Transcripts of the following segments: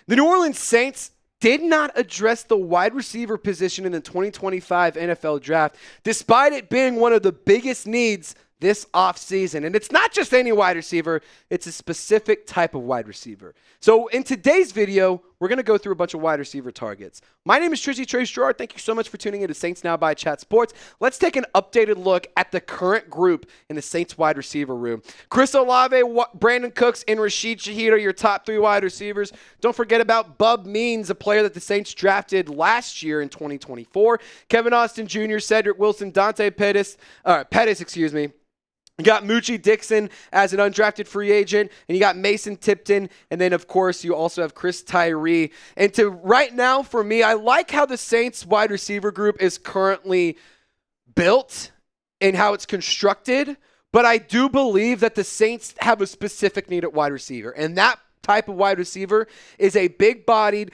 The New Orleans Saints did not address the wide receiver position in the 2025 NFL Draft, despite it being one of the biggest needs this offseason. And it's not just any wide receiver, it's a specific type of wide receiver. So in today's video, we're going to go through a bunch of wide receiver targets. My name is Trizzy Trace Girouard. Thank you so much for tuning in to Saints Now by Chat Sports. Let's take an updated look at the current group in the Saints wide receiver room. Chris Olave, Brandon Cooks, and Rashid Shaheed are your top three wide receivers. Don't forget about Bub Means, a player that the Saints drafted last year in 2024. Kevin Austin Jr., Cedric Wilson, Dante Pettis, You got Moochie Dixon as an undrafted free agent, and you got Mason Tipton, and then, of course, you also have Chris Tyree. And right now, for me, I like how the Saints wide receiver group is currently built and how it's constructed, but I do believe that the Saints have a specific need at wide receiver, and that type of wide receiver is a big-bodied,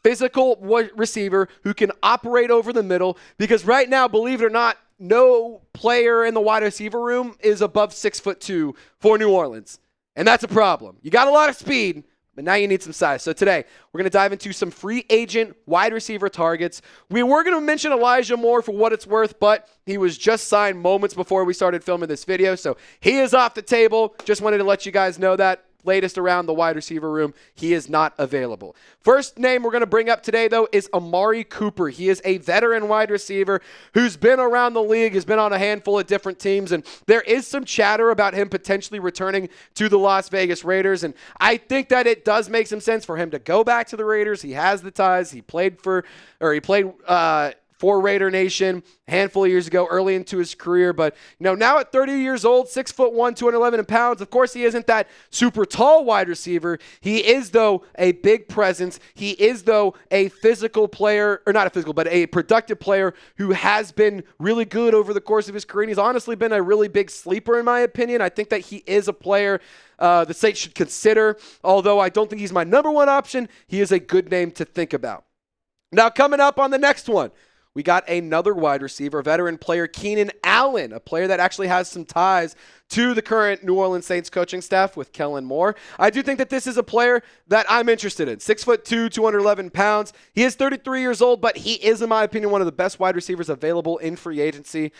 physical receiver who can operate over the middle, because right now, believe it or not, no player in the wide receiver room is above 6'2" for New Orleans. And that's a problem. You got a lot of speed, but now you need some size. So today, we're going to dive into some free agent wide receiver targets. We were going to mention Elijah Moore for what it's worth, but he was just signed moments before we started filming this video. So he is off the table. Just wanted to let you guys know that. Latest around the wide receiver room, he is not available. First name we're going to bring up today, though, is Amari Cooper. He is a veteran wide receiver who's been around the league, has been on a handful of different teams, and there is some chatter about him potentially returning to the Las Vegas Raiders, and I think that it does make some sense for him to go back to the Raiders. He has the ties. He played for Raider Nation a handful of years ago, early into his career. But, now at 30 years old, 6'1", 211 pounds, of course he isn't that super tall wide receiver. He is, though, a big presence. He is, though, a physical player, or not a physical, but a productive player who has been really good over the course of his career. And he's honestly been a really big sleeper, in my opinion. I think that he is a player the Saints should consider. Although I don't think he's my number one option, he is a good name to think about. Now, coming up on the next one, we got another wide receiver, veteran player Keenan Allen, a player that actually has some ties to the current New Orleans Saints coaching staff with Kellen Moore. I do think that this is a player that I'm interested in. 6'2", 211 pounds. He is 33 years old, but he is, in my opinion, one of the best wide receivers available in free agency.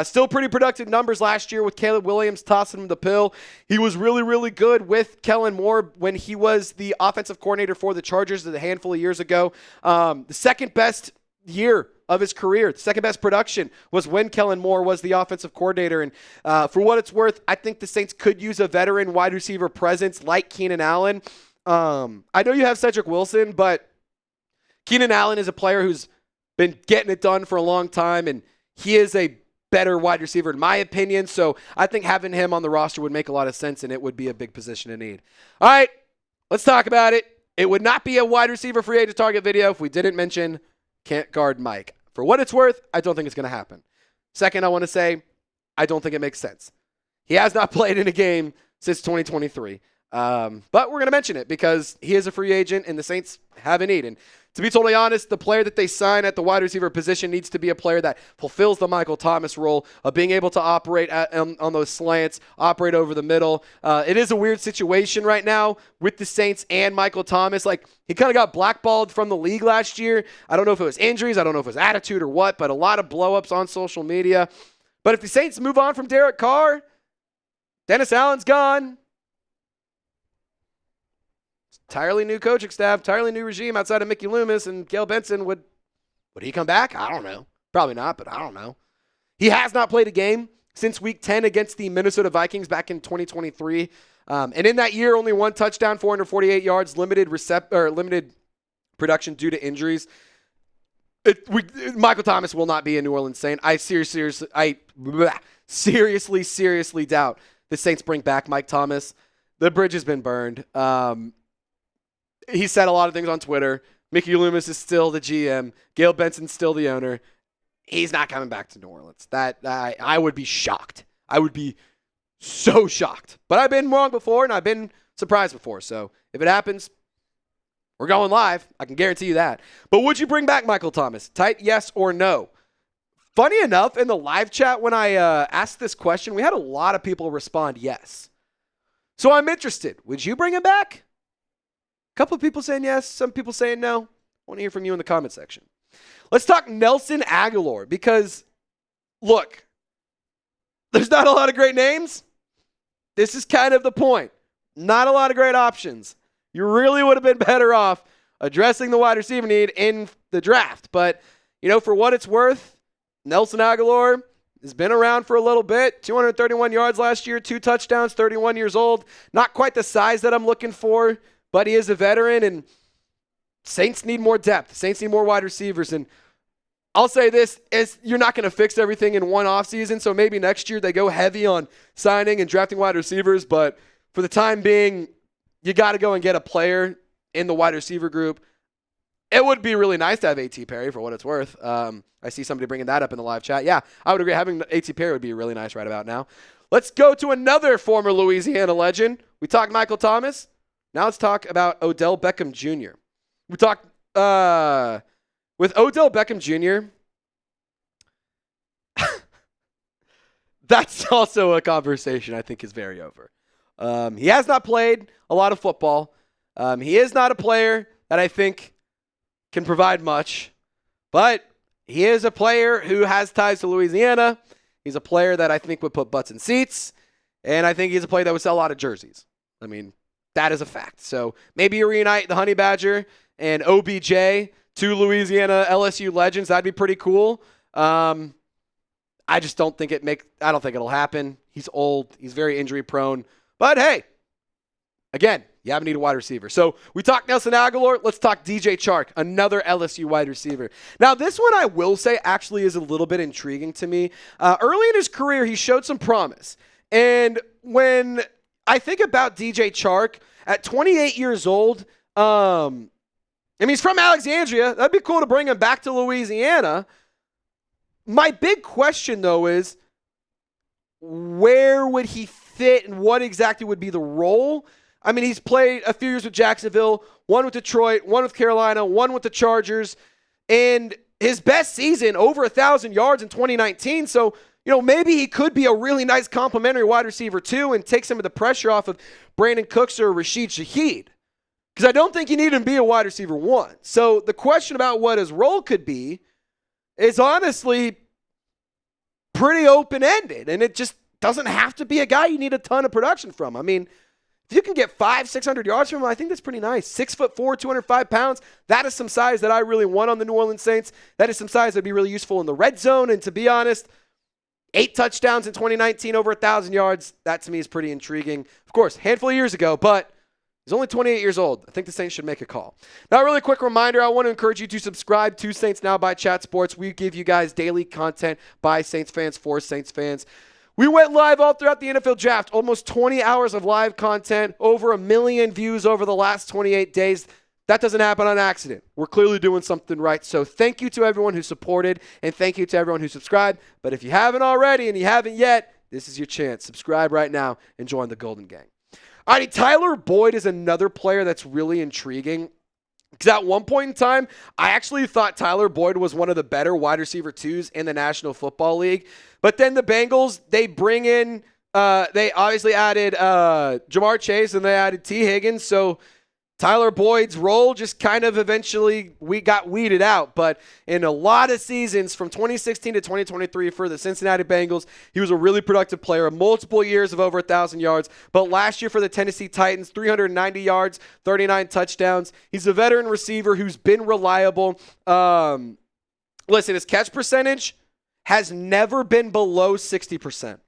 Still pretty productive numbers last year with Caleb Williams tossing him the pill. He was really, really good with Kellen Moore when he was the offensive coordinator for the Chargers a handful of years ago. The second best year of his career, the second best production was when Kellen Moore was the offensive coordinator. And for what it's worth, I think the Saints could use a veteran wide receiver presence like Keenan Allen. I know you have Cedric Wilson, but Keenan Allen is a player who's been getting it done for a long time, and he is a better wide receiver in my opinion. So I think having him on the roster would make a lot of sense, and it would be a big position to need. All right, let's talk about it. It would not be a wide receiver free agent target video if we didn't mention can't guard Mike. For what it's worth, I don't think it's going to happen. Second, I want to say, I don't think it makes sense. He has not played in a game since 2023. But we're going to mention it because he is a free agent and the Saints have a need. And to be totally honest, the player that they sign at the wide receiver position needs to be a player that fulfills the Michael Thomas role of being able to operate on those slants, operate over the middle. It is a weird situation right now with the Saints and Michael Thomas. Like, he kind of got blackballed from the league last year. I don't know if it was injuries. I don't know if it was attitude or what, but a lot of blow-ups on social media. But if the Saints move on from Derek Carr, Dennis Allen's gone. Entirely new coaching staff, entirely new regime outside of Mickey Loomis and Gail Benson. Would he come back? I don't know. Probably not, but I don't know. He has not played a game since Week 10 against the Minnesota Vikings back in 2023. And in that year, only one touchdown, 448 yards, limited production due to injuries. Michael Thomas will not be a New Orleans Saint. I seriously doubt the Saints bring back Mike Thomas. The bridge has been burned. He said a lot of things on Twitter. Mickey Loomis is still the GM. Gail Benson's still the owner. He's not coming back to New Orleans. I would be shocked. I would be so shocked. But I've been wrong before, and I've been surprised before. So if it happens, we're going live. I can guarantee you that. But would you bring back Michael Thomas? Type yes or no. Funny enough, in the live chat when I asked this question, we had a lot of people respond yes. So I'm interested. Would you bring him back? couple of people saying yes, some people saying no. I want to hear from you in the comment section. Let's talk Nelson Agholor because, look, there's not a lot of great names. This is kind of the point. Not a lot of great options. You really would have been better off addressing the wide receiver need in the draft. But, for what it's worth, Nelson Agholor has been around for a little bit. 231 yards last year, 2 touchdowns, 31 years old. Not quite the size that I'm looking for, but he is a veteran, and Saints need more depth. Saints need more wide receivers, and I'll say this, you're not going to fix everything in one offseason, so maybe next year they go heavy on signing and drafting wide receivers, but for the time being, you got to go and get a player in the wide receiver group. It would be really nice to have A.T. Perry for what it's worth. I see somebody bringing that up in the live chat. Yeah, I would agree. Having A.T. Perry would be really nice right about now. Let's go to another former Louisiana legend. We talked Michael Thomas. Now let's talk about Odell Beckham Jr. We talked with Odell Beckham Jr., that's also a conversation I think is very over. He has not played a lot of football. He is not a player that I think can provide much, but he is a player who has ties to Louisiana. He's a player that I think would put butts in seats, and I think he's a player that would sell a lot of jerseys. I mean, that is a fact. So maybe you reunite the Honey Badger and OBJ, two Louisiana LSU legends. That'd be pretty cool. I just don't think I don't think it'll happen. He's old. He's very injury prone. But hey, again, you haven't need a wide receiver. So we talked Nelson Agholor. Let's talk DJ Chark, another LSU wide receiver. Now, this one I will say actually is a little bit intriguing to me. Early in his career, he showed some promise. And when I think about DJ Chark, at 28 years old, he's from Alexandria. That'd be cool to bring him back to Louisiana. My big question, though, is where would he fit and what exactly would be the role? I mean, he's played a few years with Jacksonville, one with Detroit, one with Carolina, one with the Chargers, and his best season, over 1,000 yards in 2019. So, maybe he could be a really nice complimentary wide receiver, too, and take some of the pressure off of Brandon Cooks or Rashid Shaheed. Because I don't think you need him to be a wide receiver one. So the question about what his role could be is honestly pretty open-ended. And it just doesn't have to be a guy you need a ton of production from. I mean, if you can get 500-600 yards from him, I think that's pretty nice. 6'4", 205 pounds. That is some size that I really want on the New Orleans Saints. That is some size that would be really useful in the red zone. And to be honest, 8 touchdowns in 2019, over 1,000 yards. That to me is pretty intriguing. Of course, handful of years ago, but he's only 28 years old. I think the Saints should make a call. Now, a really quick reminder, I want to encourage you to subscribe to Saints Now by Chat Sports. We give you guys daily content by Saints fans for Saints fans. We went live all throughout the NFL draft, almost 20 hours of live content, over 1 million views over the last 28 days. That doesn't happen on accident. We're clearly doing something right. So thank you to everyone who supported, and thank you to everyone who subscribed. But if you haven't already and you haven't yet, this is your chance. Subscribe right now and join the Golden Gang. All right, Tyler Boyd is another player that's really intriguing. Because at one point in time, I actually thought Tyler Boyd was one of the better wide receiver twos in the National Football League. But then the Bengals, they bring in, they obviously added Jamar Chase and they added T. Higgins. So Tyler Boyd's role just kind of eventually got weeded out. But in a lot of seasons from 2016 to 2023 for the Cincinnati Bengals, he was a really productive player, multiple years of over 1,000 yards. But last year for the Tennessee Titans, 390 yards, 39 touchdowns. He's a veteran receiver who's been reliable. Listen, his catch percentage has never been below 60%.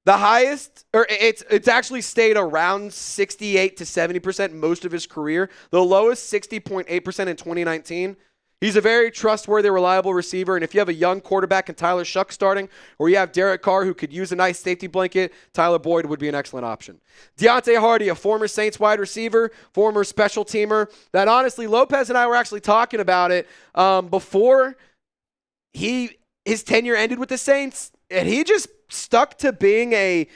The highest, or it's actually stayed around 68 to 70% most of his career. The lowest, 60.8% in 2019. He's a very trustworthy, reliable receiver. And if you have a young quarterback and Tyler Shuck starting, or you have Derek Carr who could use a nice safety blanket, Tyler Boyd would be an excellent option. Deontay Hardy, a former Saints wide receiver, former special teamer, that honestly, Lopez and I were actually talking about it before his tenure ended with the Saints, and he just stuck to being a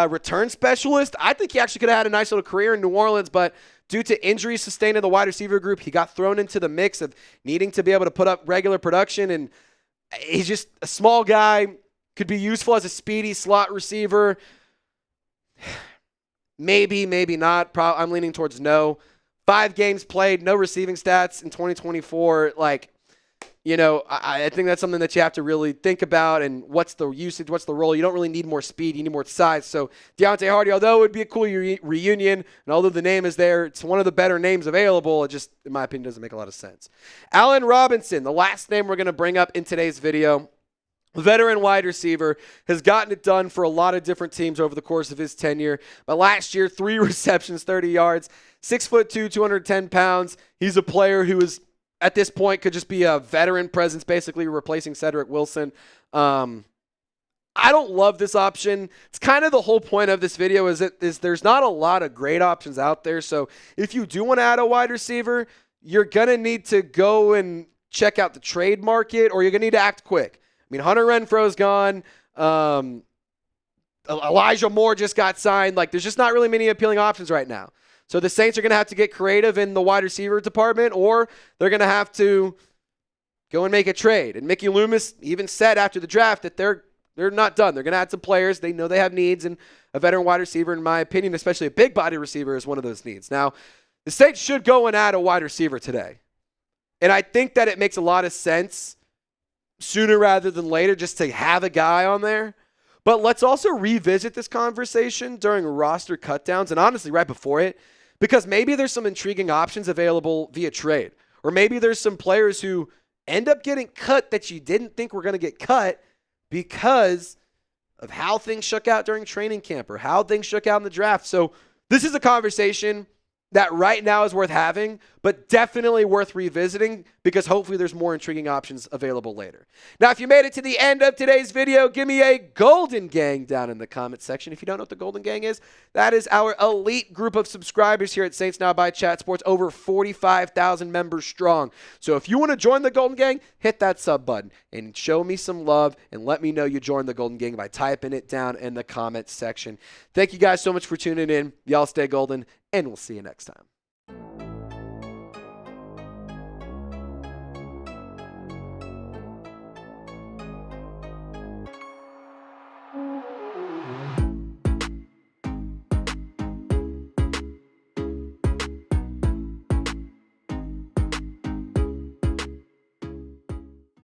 return specialist. I think he actually could have had a nice little career in New Orleans, but due to injuries sustained in the wide receiver group, he got thrown into the mix of needing to be able to put up regular production, and he's just a small guy, could be useful as a speedy slot receiver. Maybe, maybe not. I'm leaning towards no. 5 games played, no receiving stats in 2024. Like, you know, I think that's something that you have to really think about. And what's the usage? What's the role? You don't really need more speed. You need more size. So Deontay Hardy, although it would be a cool reunion, and although the name is there, it's one of the better names available. It just, in my opinion, doesn't make a lot of sense. Allen Robinson, the last name we're going to bring up in today's video. Veteran wide receiver, has gotten it done for a lot of different teams over the course of his tenure. But last year, 3 receptions, 30 yards, 6'2", 210 pounds. He's a player who is, at this point, could just be a veteran presence, basically replacing Cedric Wilson. I don't love this option. It's kind of the whole point of this video is there's not a lot of great options out there. So if you do want to add a wide receiver, you're going to need to go and check out the trade market, or you're going to need to act quick. I mean, Hunter Renfro's gone. Elijah Moore just got signed. Like, there's just not really many appealing options right now. So the Saints are going to have to get creative in the wide receiver department, or they're going to have to go and make a trade. And Mickey Loomis even said after the draft that they're not done. They're going to add some players. They know they have needs, and a veteran wide receiver, in my opinion, especially a big body receiver, is one of those needs. Now, the Saints should go and add a wide receiver today. And I think that it makes a lot of sense sooner rather than later just to have a guy on there. But let's also revisit this conversation during roster cutdowns, and honestly right before it, because maybe there's some intriguing options available via trade. Or maybe there's some players who end up getting cut that you didn't think were going to get cut because of how things shook out during training camp or how things shook out in the draft. So this is a conversation that right now is worth having, but definitely worth revisiting because hopefully there's more intriguing options available later. Now, if you made it to the end of today's video, give me a Golden Gang down in the comment section. If you don't know what the Golden Gang is, that is our elite group of subscribers here at Saints Now by Chat Sports, over 45,000 members strong. So if you want to join the Golden Gang, hit that sub button and show me some love and let me know you joined the Golden Gang by typing it down in the comment section. Thank you guys so much for tuning in. Y'all stay golden, and we'll see you next time.